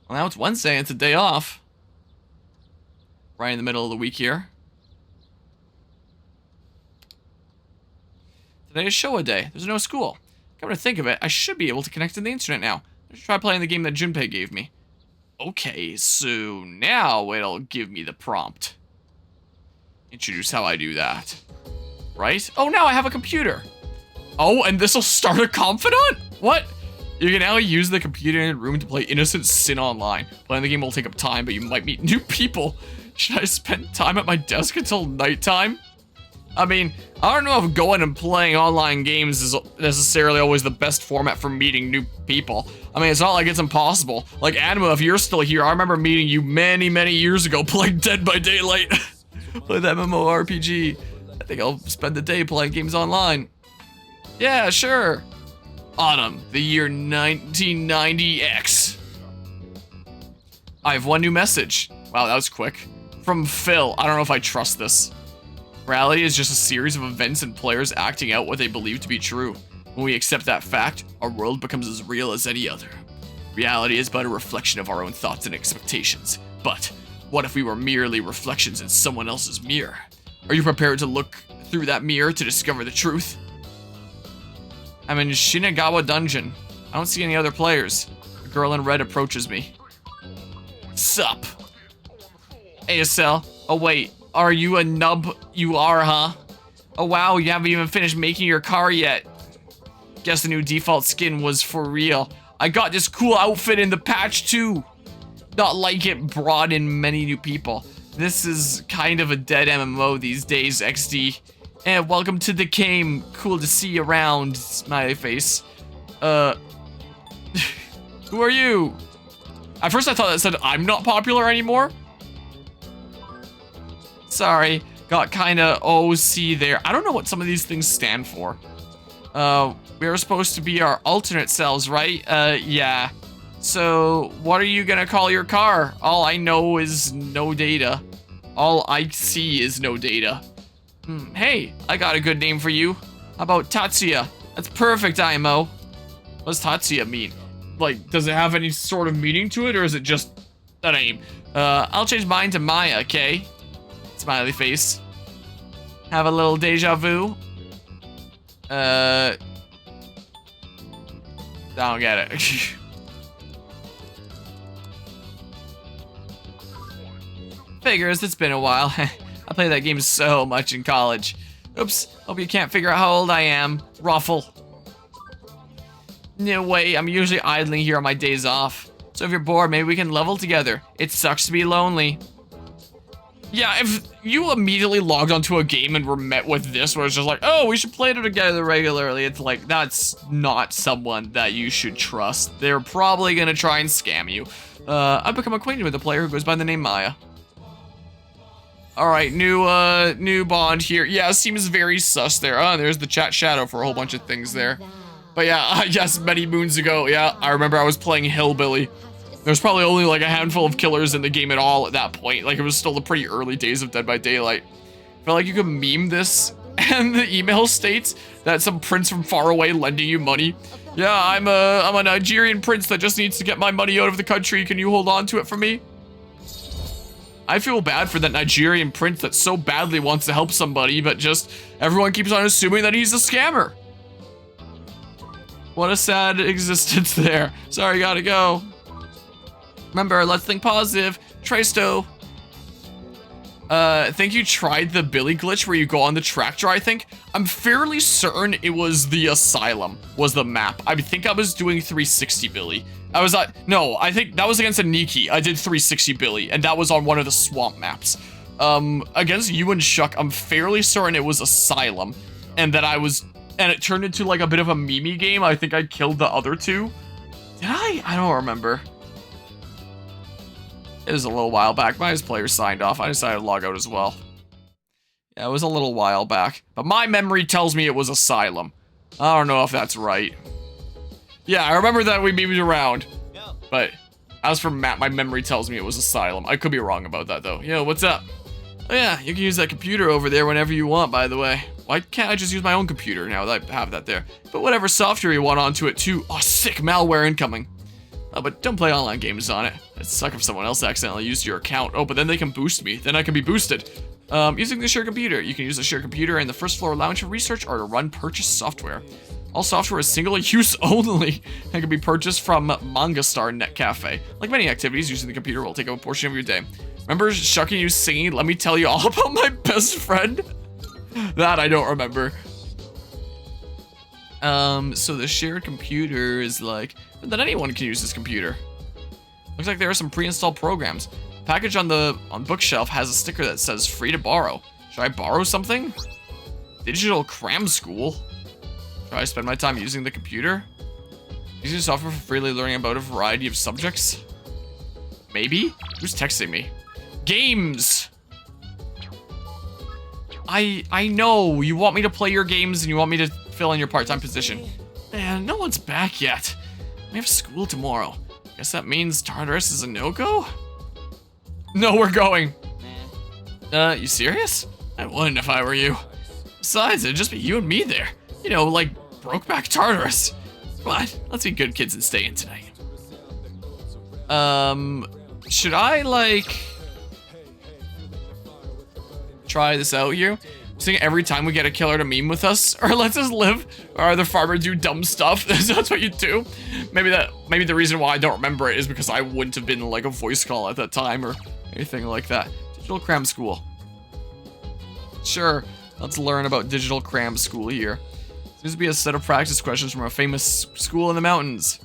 Well, now it's Wednesday, and it's a day off. Right in the middle of the week here. Today is show a day. There's no school. Come to think of it, I should be able to connect to the internet now. Let's try playing the game that Junpei gave me. Okay, so now it'll give me the prompt. Introduce how I do that. Right? Oh, now I have a computer. Oh, and this'll start a confidant? What? You can now use the computer in a room to play Innocent Sin online. Playing the game will take up time, but you might meet new people. Should I spend time at my desk until nighttime? I mean, I don't know if going and playing online games is necessarily always the best format for meeting new people. I mean, it's not like it's impossible. Like, Anima, if you're still here, I remember meeting you many, many years ago playing Dead by Daylight. Play that MMORPG. I think I'll spend the day playing games online. Yeah, sure. Autumn, the year 1990X. I have one new message. Wow, that was quick. From Phil. I don't know if I trust this. Reality is just a series of events and players acting out what they believe to be true. When we accept that fact, our world becomes as real as any other. Reality is but a reflection of our own thoughts and expectations. But what if we were merely reflections in someone else's mirror? Are you prepared to look through that mirror to discover the truth? I'm in Shinagawa Dungeon. I don't see any other players. A girl in red approaches me. Sup? ASL. Oh wait, are you a nub? You are, huh? Oh wow, you haven't even finished making your car yet. Guess the new default skin was for real. I got this cool outfit in the patch too. Not like it brought in many new people. This is kind of a dead MMO these days, XD. And welcome to the game. Cool to see you around, smiley face. Who are you? At first I thought that said I'm not popular anymore. Sorry, got kinda OC there. I don't know what some of these things stand for. We were supposed to be our alternate selves, right? Yeah. So, what are you gonna call your car? All I know is no data. All I see is no data. Hey, I got a good name for you. How about Tatsuya? That's perfect, IMO. What does Tatsuya mean? Like, does it have any sort of meaning to it, or is it just a name? I'll change mine to Maya, okay? Smiley face. Have a little deja vu. I don't get it. Figures, it's been a while. I played that game so much in college. Oops, hope you can't figure out how old I am. Ruffle. No way, I'm usually idling here on my days off. So if you're bored, maybe we can level together. It sucks to be lonely. Yeah, if you immediately logged onto a game and were met with this, where it's just like, oh, we should play it together regularly, it's like, that's not someone that you should trust. They're probably gonna try and scam you. I've become acquainted with a player who goes by the name Maya. Alright, new bond here. Yeah, seems very sus there. Oh, there's the chat shadow for a whole bunch of things there. But yeah, yes, many moons ago, yeah, I remember I was playing Hillbilly. There's probably only like a handful of killers in the game at all at that point. Like, it was still the pretty early days of Dead by Daylight. I feel like you could meme this, and the email states that some prince from far away lending you money. Yeah, I'm a Nigerian prince that just needs to get my money out of the country. Can you hold on to it for me? I feel bad for that Nigerian prince that so badly wants to help somebody, but just everyone keeps on assuming that he's a scammer. What a sad existence there. Sorry, gotta go. Remember, let's think positive. Traisto. I think you tried the Billy glitch where you go on the tractor, I think. I'm fairly certain it was the Asylum, was the map. I think I was doing 360 Billy. No, I think that was against a Nikki. I did 360 Billy, and that was on one of the swamp maps. Against you and Shuck, I'm fairly certain it was Asylum, and that and it turned into like a bit of a meme game. I think I killed the other two. Did I? I don't remember. It was a little while back. My players signed off. I decided to log out as well. Yeah, it was a little while back. But my memory tells me it was Asylum. I don't know if that's right. Yeah, I remember that we moved around. But as for map, my memory tells me it was Asylum. I could be wrong about that, though. Yo, what's up? Oh, yeah, you can use that computer over there whenever you want, by the way. Why can't I just use my own computer now that I have that there? But whatever software you want onto it, too. Oh, sick malware incoming. Oh, but don't play online games on it. It'd suck if someone else accidentally used your account. Oh, but then they can boost me. Then I can be boosted. Using the shared computer. You can use the shared computer in the first floor lounge for research or to run purchased software. All software is single use only and can be purchased from MangaStar Net Cafe. Like many activities, using the computer will take up a portion of your day. Remember shucking you singing, "Let me tell you all about my best friend"? That I don't remember. So the shared computer is like, but then anyone can use this computer. Looks like there are some pre-installed programs. The package on bookshelf has a sticker that says free to borrow. Should I borrow something? Digital cram school? Should I spend my time using the computer? Using software for freely learning about a variety of subjects? Maybe? Who's texting me? Games! I know, you want me to play your games and you want me to fill in your part-time position. Man, no one's back yet. We have school tomorrow. Guess that means Tartarus is a no-go? No, we're going. You serious? I wouldn't if I were you. Besides, it'd just be you and me there. You know, like Brokeback Tartarus. Come on, let's be good kids and stay in tonight. Should I, like, try this out here? I'm saying every time we get a killer to meme with us, or lets us live, or the farmer do dumb stuff. That's what you do. Maybe the reason why I don't remember it is because I wouldn't have been like a voice call at that time or anything like that. Digital cram school. Sure, let's learn about digital cram school here. Seems to be a set of practice questions from a famous school in the mountains.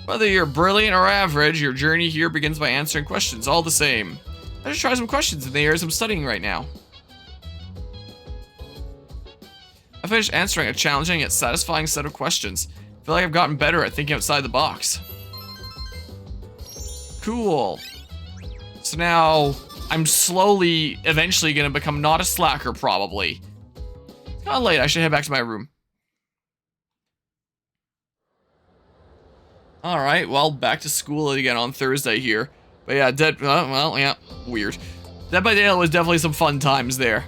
Whether you're brilliant or average, your journey here begins by answering questions all the same. I should try some questions in the areas I'm studying right now. I finished answering a challenging yet satisfying set of questions. I feel like I've gotten better at thinking outside the box. Cool. So now, I'm slowly, eventually gonna become not a slacker, probably. It's kinda late, I should head back to my room. Alright, well, back to school again on Thursday here. But yeah, weird. Dead by Daylight was definitely some fun times there.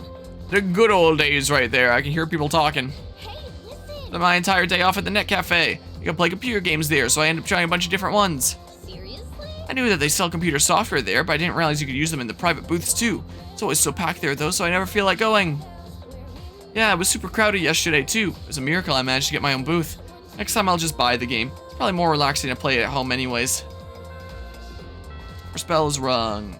The good old days right there. I can hear people talking. Hey, listen. My entire day off at the Net Cafe. You can play computer games there, so I end up trying a bunch of different ones. Seriously? I knew that they sell computer software there, but I didn't realize you could use them in the private booths too. It's always so packed there though, so I never feel like going. Yeah, it was super crowded yesterday too. It was a miracle I managed to get my own booth. Next time I'll just buy the game. It's probably more relaxing to play it at home anyways. Our spell is rung.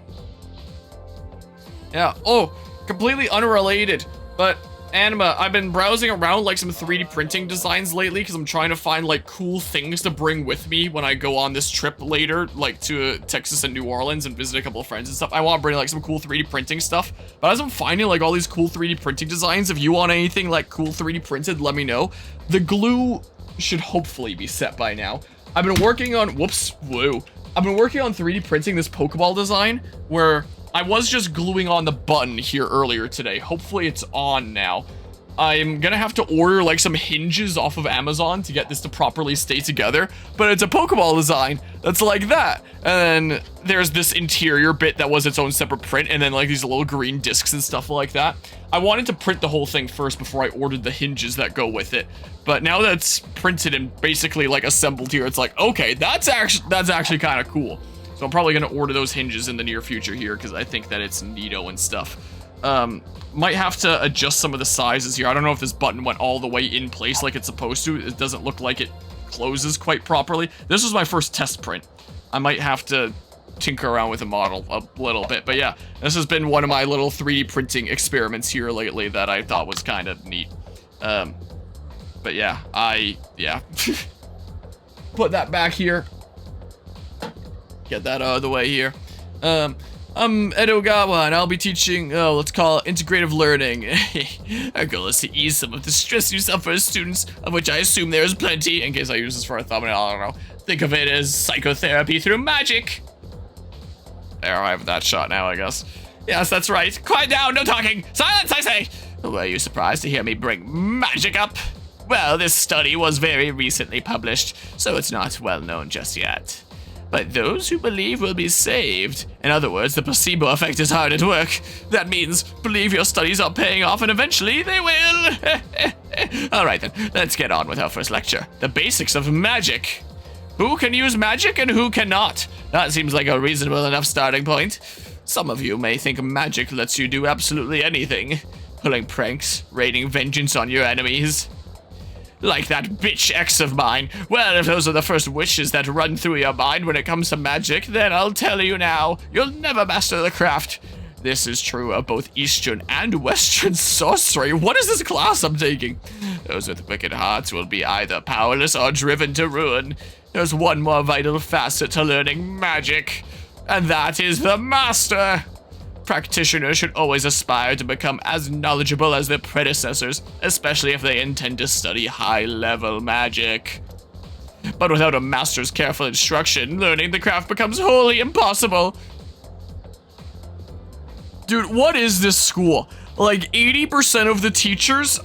Yeah, oh, completely unrelated, but Anima, I've been browsing around like some 3D printing designs lately because I'm trying to find like cool things to bring with me when I go on this trip later, like to Texas and New Orleans and visit a couple of friends and stuff. I want to bring like some cool 3D printing stuff, but as I'm finding like all these cool 3D printing designs, if you want anything like cool 3D printed, let me know. The glue should hopefully be set by now. I've been working on, I've been working on 3D printing this Pokeball design where I was just gluing on the button here earlier today. Hopefully it's on now. I'm gonna have to order like some hinges off of Amazon to get this to properly stay together, but it's a Pokeball design that's like that. And then there's this interior bit that was its own separate print, and then like these little green discs and stuff like that. I wanted to print the whole thing first before I ordered the hinges that go with it. But now that it's printed and basically like assembled here, it's like, okay, that's actually kind of cool. So I'm probably gonna order those hinges in the near future here because I think that it's neato and stuff. Might have to adjust some of the sizes here. I don't know if this button went all the way in place like it's supposed to. It doesn't look like it closes quite properly. This was my first test print. I might have to tinker around with the model a little bit, but yeah, this has been one of my little 3D printing experiments here lately that I thought was kind of neat. But yeah, put that back here. Get that out of the way here. I'm Edogawa, and I'll be teaching, let's call it integrative learning. Our goal is to ease some of the stress you suffer as students, of which I assume there is plenty, in case I use this for a thumbnail, I don't know. Think of it as psychotherapy through magic. There, I have that shot now, I guess. Yes, that's right. Quiet down, no talking. Silence, I say. Were you surprised to hear me bring magic up? Well, this study was very recently published, so it's not well known just yet. But those who believe will be saved. In other words, the placebo effect is hard at work. That means believe your studies are paying off and eventually they will. Alright then, let's get on with our first lecture. The basics of magic. Who can use magic and who cannot? That seems like a reasonable enough starting point. Some of you may think magic lets you do absolutely anything. Pulling pranks, raining vengeance on your enemies. Like that bitch ex of mine. Well, if those are the first wishes that run through your mind when it comes to magic, then I'll tell you now, you'll never master the craft. This is true of both Eastern and Western sorcery. What is this class I'm taking? Those with wicked hearts will be either powerless or driven to ruin. There's one more vital facet to learning magic, and that is the master. Practitioners should always aspire to become as knowledgeable as their predecessors, especially if they intend to study high-level magic. But without a master's careful instruction, learning the craft becomes wholly impossible. Dude, what is this school? Like, 80% of the teachers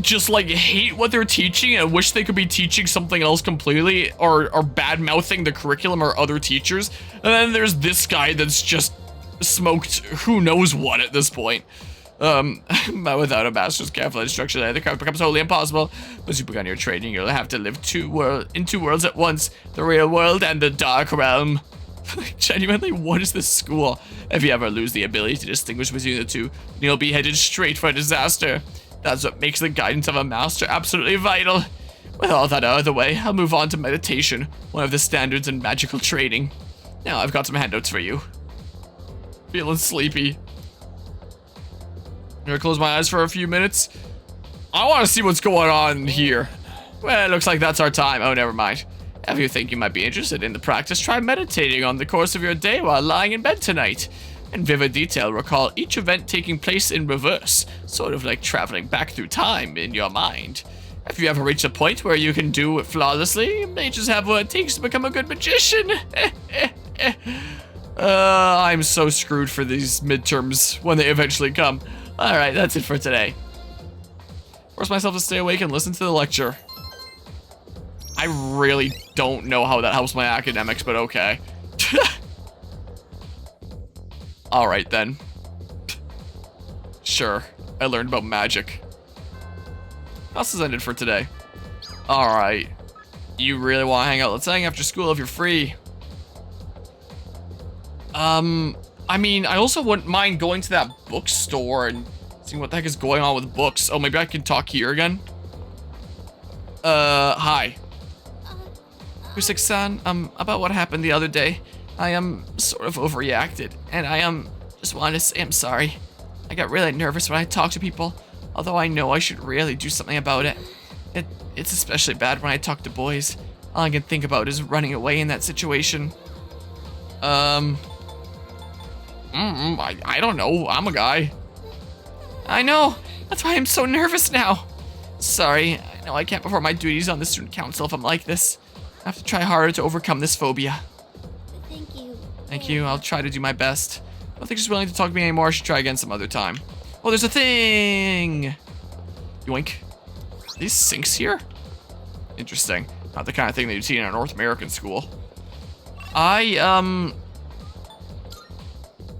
just, like, hate what they're teaching and wish they could be teaching something else completely, or bad-mouthing the curriculum or other teachers. And then there's this guy that's just smoked who knows what at this point. But without a master's careful instruction, the craft becomes wholly impossible. Once you begin your training, you'll have to live in two worlds at once, the real world and the dark realm. Genuinely, what is this school? If you ever lose the ability to distinguish between the two, you'll be headed straight for disaster. That's what makes the guidance of a master absolutely vital. With all that out of the way, I'll move on to meditation, one of the standards in magical training. Now I've got some handouts for you. Feeling sleepy. I'm gonna close my eyes for a few minutes. I want to see what's going on here. Well, it looks like that's our time. Oh, never mind. If you think you might be interested in the practice, try meditating on the course of your day while lying in bed tonight. In vivid detail, recall each event taking place in reverse, sort of like traveling back through time in your mind. If you ever reach a point where you can do it flawlessly, you may just have what it takes to become a good magician. I'm so screwed for these midterms when they eventually come. Alright, that's it for today. Force myself to stay awake and listen to the lecture. I really don't know how that helps my academics, but okay. Alright then. Sure, I learned about magic. Class is ended for today. Alright. You really want to hang out? Let's hang after school if you're free. I mean, I also wouldn't mind going to that bookstore and seeing what the heck is going on with books. Oh, maybe I can talk here again? Hi. Kusik-san, about what happened the other day. I sort of overreacted, and I just wanted to say I'm sorry. I got really nervous when I talk to people, although I know I should really do something about it. It's especially bad when I talk to boys. All I can think about is running away in that situation. I don't know. I'm a guy. I know. That's why I'm so nervous now. Sorry. I know I can't perform my duties on the student council if I'm like this. I have to try harder to overcome this phobia. Thank you. Thank you. I'll try to do my best. I don't think she's willing to talk to me anymore. I should try again some other time. Oh, there's a thing. Yoink. Are these sinks here? Interesting. Not the kind of thing that you'd see in a North American school.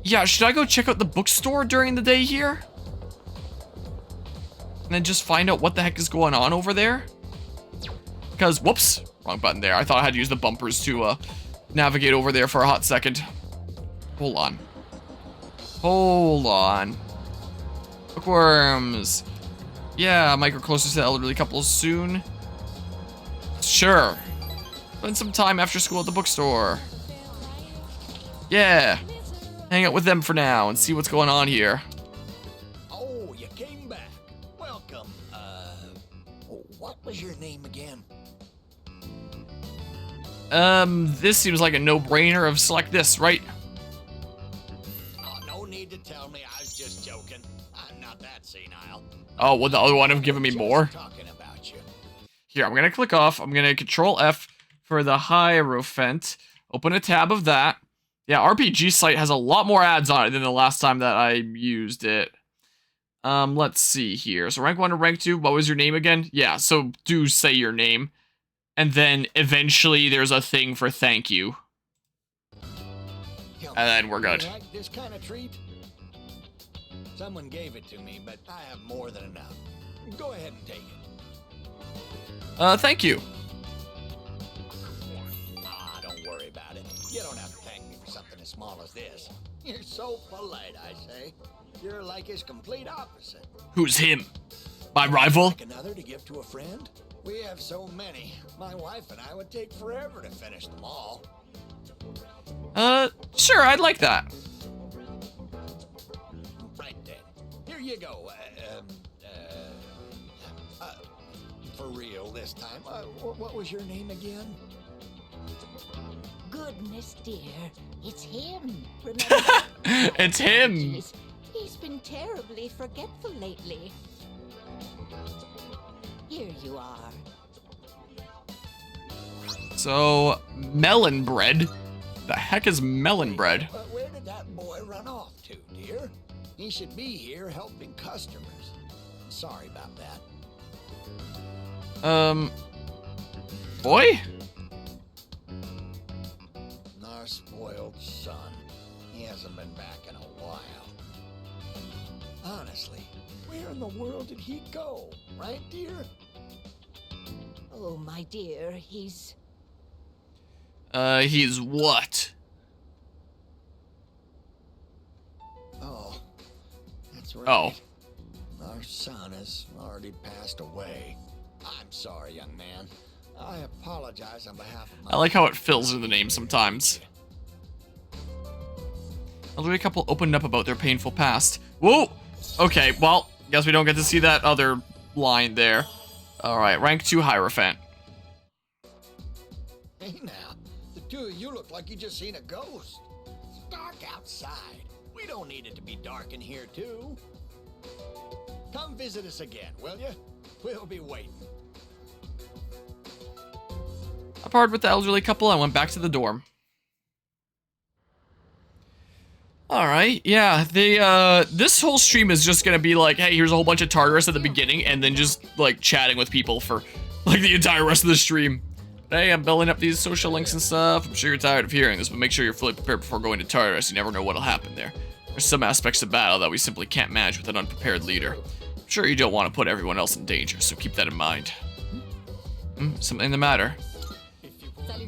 Yeah, should I go check out the bookstore during the day here? And then just find out what the heck is going on over there? Because, whoops, wrong button there. I thought I had to use the bumpers to navigate over there for a hot second. Hold on. Hold on. Bookworms. Yeah, micro closer to the elderly couple soon. Sure. Spend some time after school at the bookstore. Yeah. Hang out with them for now and see what's going on here. Oh, you came back. Welcome. What was your name again? This seems like a no-brainer of select this, right? Oh, no need to tell me. I was just joking. I'm not that senile. Oh, would the other one have given me more? Talking about you. Here, I'm gonna click off. I'm gonna Control F for the Hierophant. Open a tab of that. Yeah, RPG site has a lot more ads on it than the last time that I used it. Let's see here. So rank 1 to rank 2, what was your name again? Yeah, so do say your name. And then eventually there's a thing for thank you. And then we're good. You like this kind of treat? Someone gave it to me, but I have more than enough. Go ahead and take it. Thank you. small as this. You're so polite, I say. You're like his complete opposite. Who's him? My rival? Like another to give to a friend? We have so many. My wife and I would take forever to finish them all. Sure, I'd like that. Right then. Here you go. For real this time. What was your name again? Goodness, dear. It's him. Remember? It's him. Jeez, he's been terribly forgetful lately. Here you are. So, melon bread? The heck is melon bread? Where did that boy run off to, dear? He should be here helping customers. Sorry about that. Boy? Our spoiled son. He hasn't been back in a while. Honestly, where in the world did he go? Right, dear? Oh, my dear, he's He's what? Oh, that's right. Oh. Our son has already passed away. I'm sorry, young man. I apologize on behalf of my... I like how it fills in the name sometimes. Elderly couple opened up about their painful past. Whoa! Okay, well, guess we don't get to see that other line there. Alright, rank 2 Hierophant. Hey now, the two of you look like you just seen a ghost. It's dark outside. We don't need it to be dark in here, too. Come visit us again, will you? We'll be waiting. I parted with the elderly couple and went back to the dorm. Alright, yeah, this whole stream is just gonna be like, hey, here's a whole bunch of Tartarus at the beginning, and then just, like, chatting with people for, like, the entire rest of the stream. Hey, I'm building up these social links and stuff. I'm sure you're tired of hearing this, but make sure you're fully prepared before going to Tartarus. You never know what'll happen there. There's some aspects of battle that we simply can't manage with an unprepared leader. I'm sure you don't want to put everyone else in danger, so keep that in mind. Something the matter?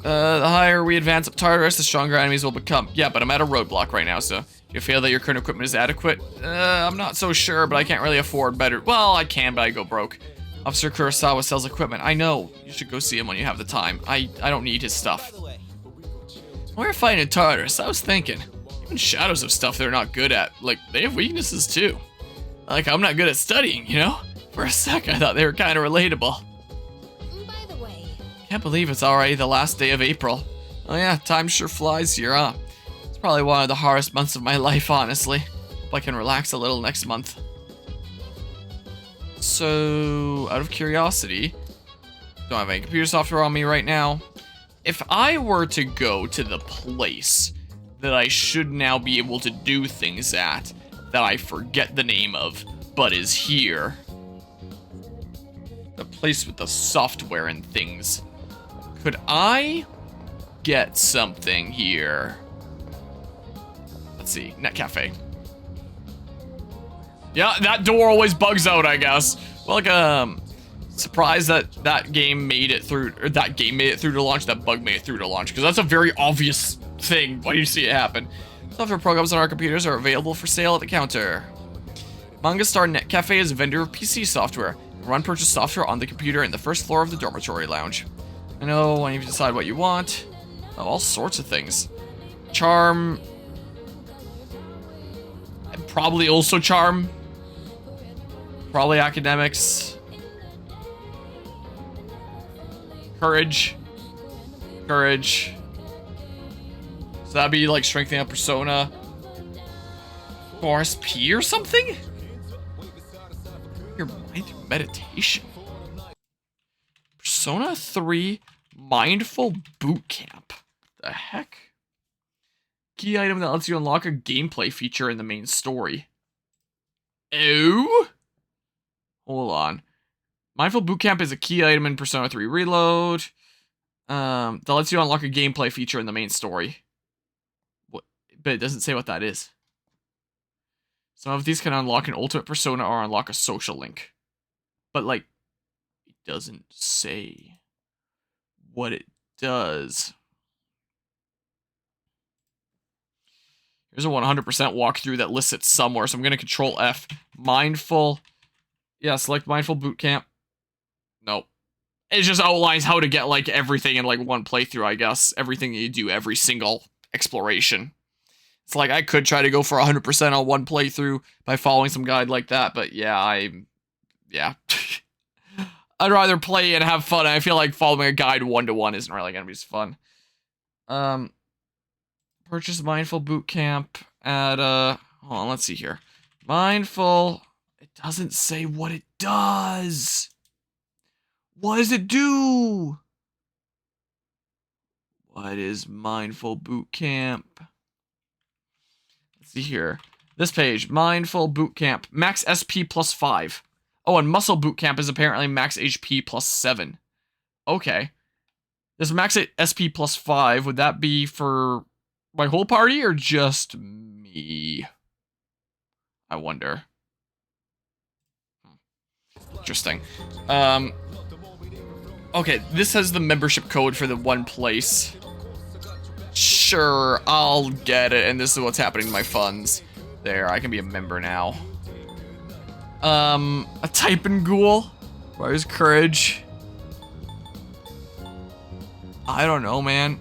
The higher we advance up Tartarus, the stronger enemies will become. Yeah, but I'm at a roadblock right now, so if you feel that your current equipment is adequate, I'm not so sure, but I can't really afford better. Well, I can, but I go broke. Officer Kurosawa sells equipment. I know. You should go see him when you have the time. I don't need his stuff. When we're fighting in Tartarus, I was thinking, even shadows have stuff they're not good at. Like, they have weaknesses too. Like, I'm not good at studying, you know? For a sec, I thought they were kind of relatable. By the way, Can't believe it's already the last day of April. Oh yeah, time sure flies here, huh? It's probably one of the hardest months of my life, honestly. Hope I can relax a little next month. So, out of curiosity, don't have any computer software on me right now. If I were to go to the place that I should now be able to do things at, that I forget the name of, but is here. The place with the software and things. Could I get something here? Let's see, Net Cafe. Yeah, that door always bugs out, I guess. Welcome. Surprised that that game made it through, or that game made it through to launch, that bug made it through to launch, because that's a very obvious thing when you see it happen. Software programs on our computers are available for sale at the counter. Manga Star Net Cafe is a vendor of PC software. Run purchase software on the computer in the first floor of the dormitory lounge. I know when you decide what you want. Oh, all sorts of things. Charm. Probably also charm. Probably academics. Courage. Courage. So that'd be like strengthening up persona. RSP or something? Your mind through meditation. Persona 3 Mindful Boot Camp. The heck? Key item that lets you unlock a gameplay feature in the main story. Oh? Hold on. Mindful Bootcamp is a key item in Persona 3 Reload. That lets you unlock a gameplay feature in the main story. What? But it doesn't say what that is. Some of these can unlock an ultimate persona or unlock a social link. But, like, it doesn't say what it does. Here's a 100% walkthrough that lists it somewhere, so I'm gonna Control F. Mindful. Yeah, select Mindful Bootcamp. Nope. It just outlines how to get, like, everything in, like, one playthrough, I guess. Everything you do, every single exploration. It's like, I could try to go for 100% on one playthrough by following some guide like that, but yeah, yeah. I'd rather play and have fun. I feel like following a guide one-to-one isn't really gonna be as fun. Purchase Mindful Bootcamp at, hold on, let's see here. Mindful, it doesn't say what it does. What does it do? What is Mindful Bootcamp? Let's see here. This page, Mindful Bootcamp, max SP plus 5. Oh, and Muscle Bootcamp is apparently max HP plus 7. Okay. This max SP plus 5, would that be for my whole party or just me? I wonder. Interesting. Okay, this has the membership code for the one place. Sure, I'll get it, and this is what's happening to my funds. There, I can be a member now. A typing ghoul? Requires courage. I don't know, man.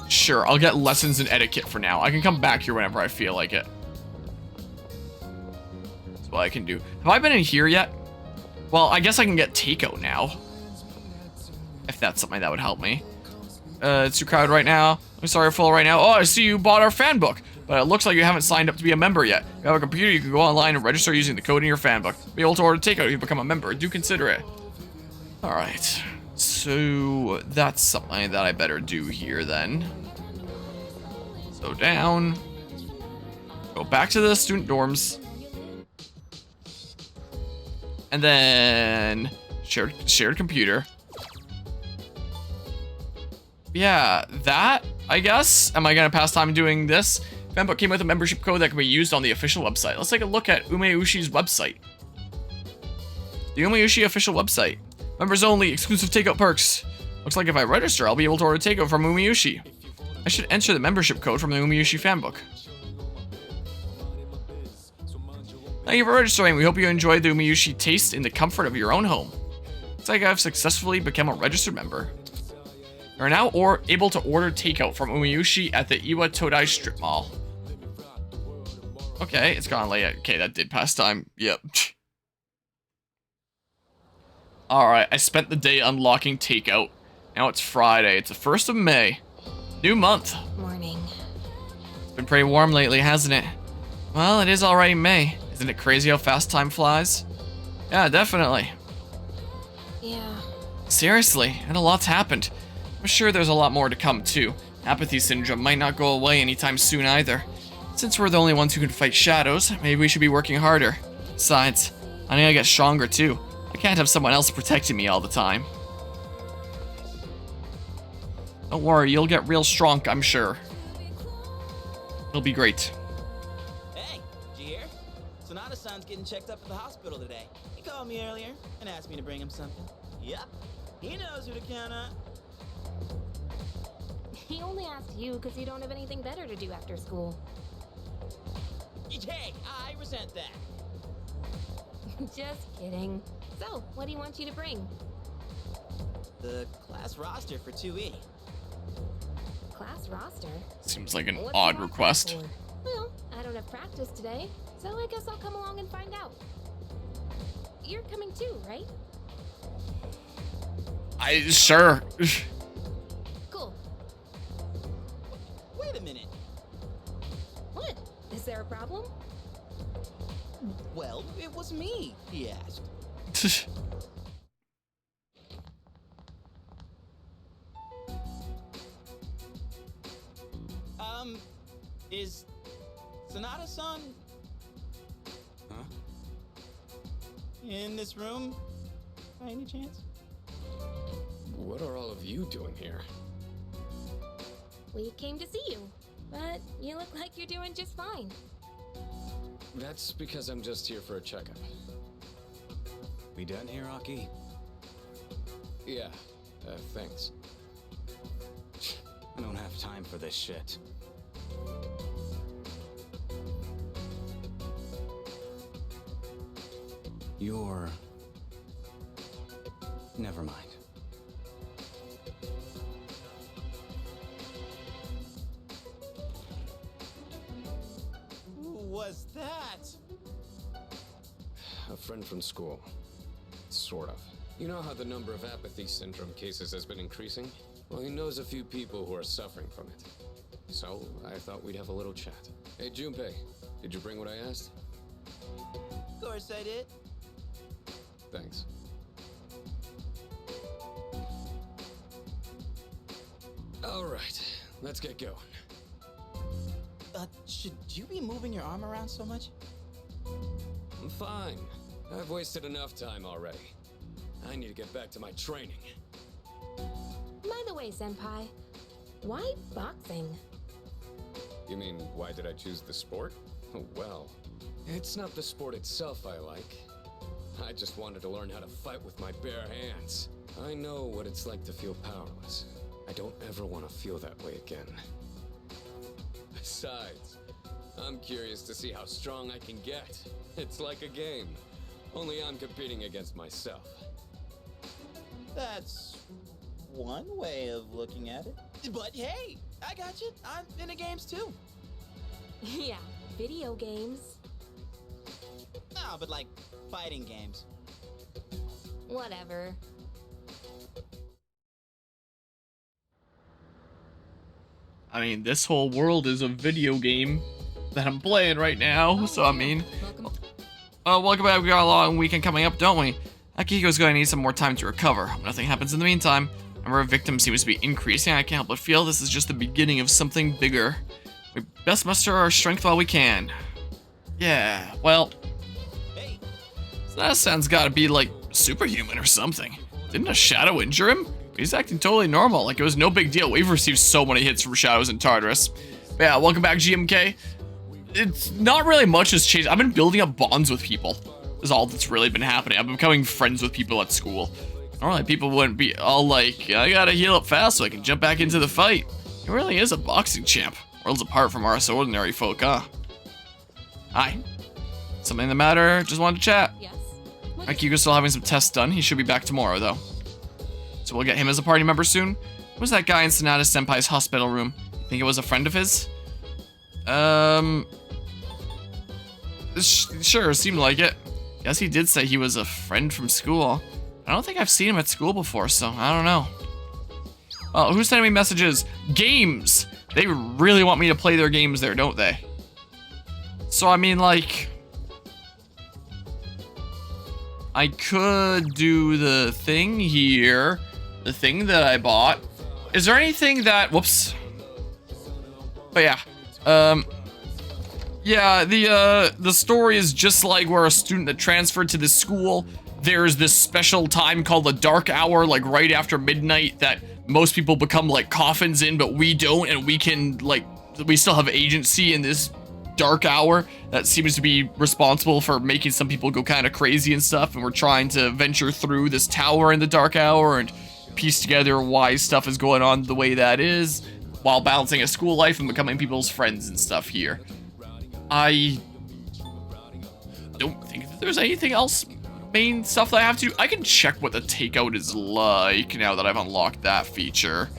Sure, I'll get lessons in etiquette for now. I can come back here whenever I feel like it. That's what I can do. Have I been in here yet? Well, I guess I can get takeout now. If that's something that would help me. It's too crowded right now. I'm sorry, full right now. Oh, I see you bought our fan book. But it looks like you haven't signed up to be a member yet. If you have a computer, you can go online and register using the code in your fan book. Be able to order takeout if you become a member. Do consider it. Alright. So, that's something that I better do here then. So down. Go back to the student dorms. And then shared computer. Yeah, that, I guess. Am I gonna pass time doing this? Fanbook came with a membership code that can be used on the official website. Let's take a look at Umeushi's website. The Umeushi official website. Members only, exclusive takeout perks. Looks like if I register, I'll be able to order takeout from Umeushi. I should enter the membership code from the Umeushi fanbook. Thank you for registering. We hope you enjoyed the Umeushi taste in the comfort of your own home. Looks like I've successfully become a registered member. You are now able to order takeout from Umeushi at the Iwa Todai Strip Mall. Okay, it's gone late. Okay, that did pass time. Yep. Alright, I spent the day unlocking takeout. Now it's Friday. It's the 1st of May. New month. Morning. It's been pretty warm lately, hasn't it? Well, it is already May. Isn't it crazy how fast time flies? Yeah, definitely. Yeah. Seriously, and a lot's happened. I'm sure there's a lot more to come, too. Apathy syndrome might not go away anytime soon, either. Since we're the only ones who can fight shadows, maybe we should be working harder. Besides, I need to get stronger, too. I can't have someone else protecting me all the time. Don't worry, you'll get real strong, I'm sure. It'll be great. Hey, did you hear? Sonata-san's getting checked up at the hospital today. He called me earlier and asked me to bring him something. Yep, he knows who to count on. He only asked you because you don't have anything better to do after school. Hey, I resent that. Just kidding. So, what do you want you to bring? The class roster for 2E. Class roster? Seems like an What's odd you want that request. for? Well, I don't have practice today, so I guess I'll come along and find out. You're coming too, right? Sure. Cool. Wait a minute. What? Is there a problem? Well, it was me, he asked. Is Sonata-san in this room by any chance? What are all of you doing here? We came to see you, but you look like you're doing just fine. That's because I'm just here for a checkup. We done here, Aki? Yeah, thanks. I don't have have time for this shit. You're... Never mind. Who was that? A friend from school. Sort of. You know how the number of apathy syndrome cases has been increasing? Well, he knows a few people who are suffering from it. So, I thought we'd have a little chat. Hey, Junpei, did you bring what I asked? Of course I did. Thanks. Alright, let's get going. Should you be moving your arm around so much? I'm fine. I've wasted enough time already. I need to get back to my training. By the way, Senpai, why boxing? You mean, why did I choose the sport? Well, it's not the sport itself I like. I just wanted to learn how to fight with my bare hands. I know what it's like to feel powerless. I don't ever want to feel that way again. Besides, I'm curious to see how strong I can get. It's like a game, only I'm competing against myself. That's one way of looking at it. But hey, I got you. I'm into games too. Yeah, video games. No, but like fighting games. Whatever. I mean, this whole world is a video game that I'm playing right now, so I mean... welcome back. We got a long weekend coming up, don't we? Akihiko's gonna need some more time to recover. If nothing happens in the meantime, the number of victims seems to be increasing. I can't help but feel this is just the beginning of something bigger. We best muster our strength while we can. Yeah, well... Hey, So that sound's gotta be, like, superhuman or something. Didn't a shadow injure him? He's acting totally normal, like it was no big deal. We've received so many hits from shadows in Tartarus. But yeah, welcome back, GMK. It's not really much has changed. I've been building up bonds with people. Is all that's really been happening. I'm becoming friends with people at school. Normally, people wouldn't be all like, I gotta heal up fast so I can jump back into the fight. He really is a boxing champ. Worlds apart from us ordinary folk, huh? Hi. Something the matter? Just wanted to chat. Yes? Akiko's still having some tests done. He should be back tomorrow, though. So we'll get him as a party member soon. Who's that guy in Sonata Senpai's hospital room? You think it was a friend of his? Sure, seemed like it. Guess he did say he was a friend from school. I don't think I've seen him at school before, so I don't know. Oh, who's sending me messages? Games! They really want me to play their games there, don't they? So, I mean, like... I could do the thing here. The thing that I bought. Is there anything that... Whoops. But yeah. Yeah, the story is just like we're a student that transferred to this school. There's this special time called the dark hour, like right after midnight, that most people become like coffins in, but we don't, and we can, like, we still have agency in this dark hour that seems to be responsible for making some people go kind of crazy and stuff, and we're trying to venture through this tower in the dark hour and piece together why stuff is going on the way that is, while balancing a school life and becoming people's friends and stuff here. I don't think that there's anything else main stuff that I have to do. I can check what the takeout is like now that I've unlocked that feature.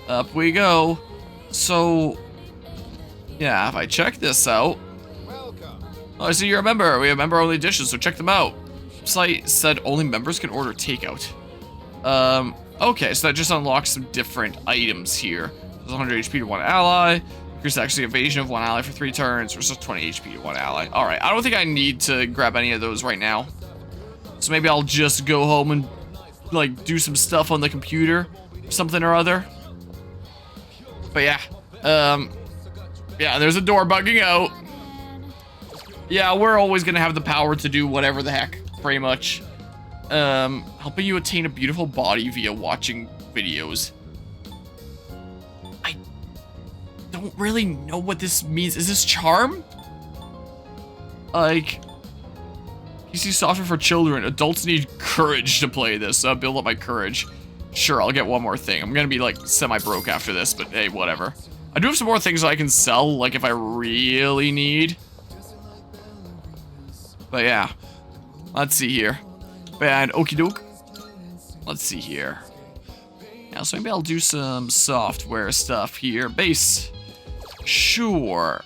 Up we go. So, yeah, if I check this out. Oh, I see you're a member. We have member-only dishes, so check them out. Site said only members can order takeout. Okay, so that just unlocks some different items here. There's 100 HP to one ally. Increase actually evasion of one ally for 3 turns. Versus 20 HP to one ally. Alright, I don't think I need to grab any of those right now. So maybe I'll just go home and, like, do some stuff on the computer. Something or other. But yeah. Yeah, there's a door bugging out. Yeah, we're always gonna have the power to do whatever the heck, pretty much. Helping you attain a beautiful body via watching videos. I don't really know what this means. Is this charm? Like, PC software for children. Adults need courage to play this. Build up my courage. Sure, I'll get one more thing. I'm gonna be like semi-broke after this, but hey, whatever. I do have some more things that I can sell, like if I really need. But yeah, let's see here. And okie doke. Let's see here. Yeah, so maybe I'll do some software stuff here. Base. Sure.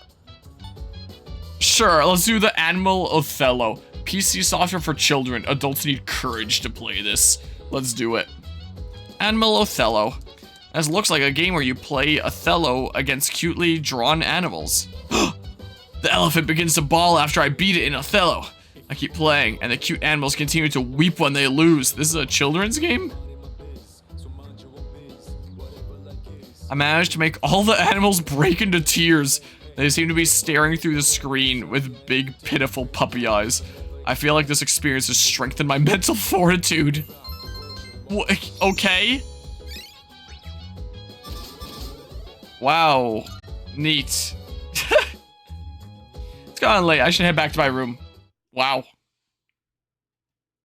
Sure, let's do the Animal Othello. PC software for children. Adults need courage to play this. Let's do it. Animal Othello. This looks like a game where you play Othello against cutely drawn animals. The elephant begins to bawl after I beat it in Othello. I keep playing, and the cute animals continue to weep when they lose. This is a children's game? I managed to make all the animals break into tears. They seem to be staring through the screen with big, pitiful puppy eyes. I feel like this experience has strengthened my mental fortitude. Okay. Wow. Neat. It's gotten late. I should head back to my room. Wow.